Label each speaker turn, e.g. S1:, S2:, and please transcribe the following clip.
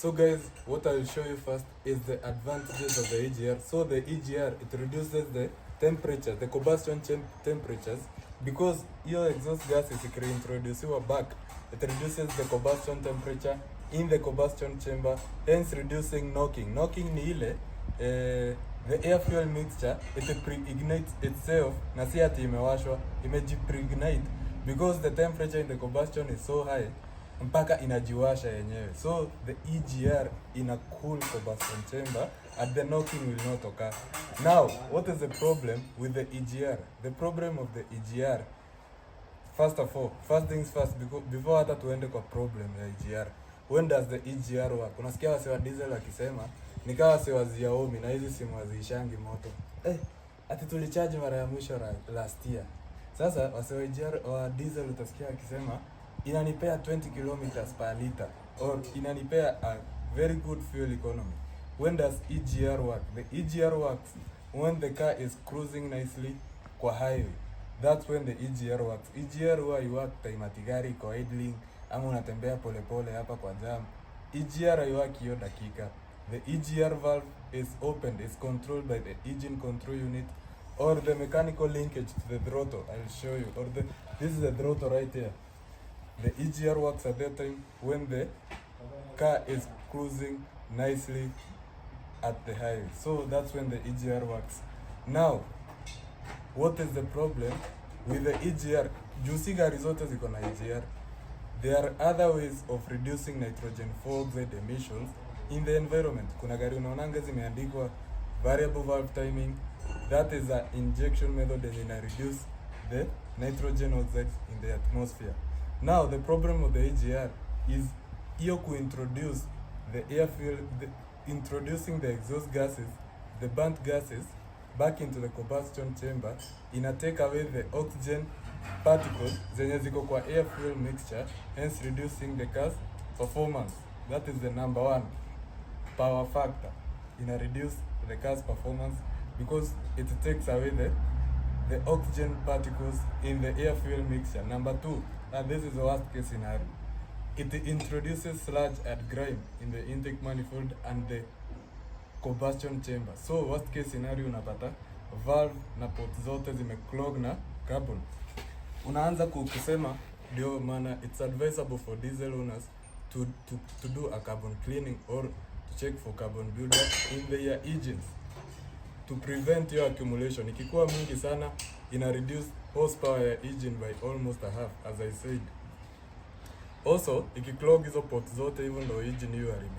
S1: So guys, what I will show you first is the advantages of the EGR. So the EGR, it reduces the temperature, the combustion temperatures, because your exhaust gas is reintroducible back. It reduces the combustion temperature in the combustion chamber, hence reducing knocking. Knocking ni ile the air fuel mixture, it pre-ignites itself, na si ati imewashwa, imeji-pre-ignite, because the temperature in the combustion is so high mpaka inajiwasha yenyewe. So the EGR in a cool combustion chamber and the knocking will not occur. Now, what is the problem with the EGR? The problem of the EGR, first things first, before hata tuende kwa problem ya EGR. When does the EGR work? Unasikia wase wa diesel wakisema nikawa wase wa Xiaomi na hizi simu haziishangi moto. Ati tulicharge mara ya mwisho last year. Sasa wase wa EGR wa diesel utasikia wakisema inanipea 20 kilometers per liter, or inanipea a very good fuel economy. When does EGR work? The EGR works when the car is cruising nicely kwa highway. That's when the EGR works. EGR huwa iwork time ati gari iko idling ama unatembea polepole hapa kwa jam. EGR iwork hiyo dakika. The EGR valve is opened, is controlled by the engine control unit or the mechanical linkage to the throttle. I'll show you. This is the throttle right here. The EGR works at that time when the car is cruising nicely at the highway. So that's when the EGR works. Now, what is the problem with the EGR? Juicy gari zote ziko na EGR. There are other ways of reducing nitrogen oxide emissions in the environment. Kuna gari unaonanga zimeandikwa variable valve timing. That is an injection method and ina reduce the nitrogen oxides in the atmosphere. Now, the problem of the EGR is you introduce the air fuel, introducing the exhaust gases, the burnt gases, back into the combustion chamber, take away the oxygen particles zenye ziko kwa air fuel mixture, hence reducing the car's performance. That is the number one power factor. Reduce the car's performance because it takes away the oxygen particles in the air fuel mixture. Number two, and this is the worst case scenario, it introduces sludge and grime in the intake manifold and the combustion chamber. So worst case scenario, unapata valve na port zote zimeclog na carbon. Unaanza kusema ndio maana it's advisable for diesel owners to do a carbon cleaning or to check for carbon buildup in their engines to prevent your accumulation. Ikikuwa mingi sana, ina reduce horsepower ya engine by almost a half, as I said. Also, ikiclog hizo ports zote, even though engine hiyo haribiki.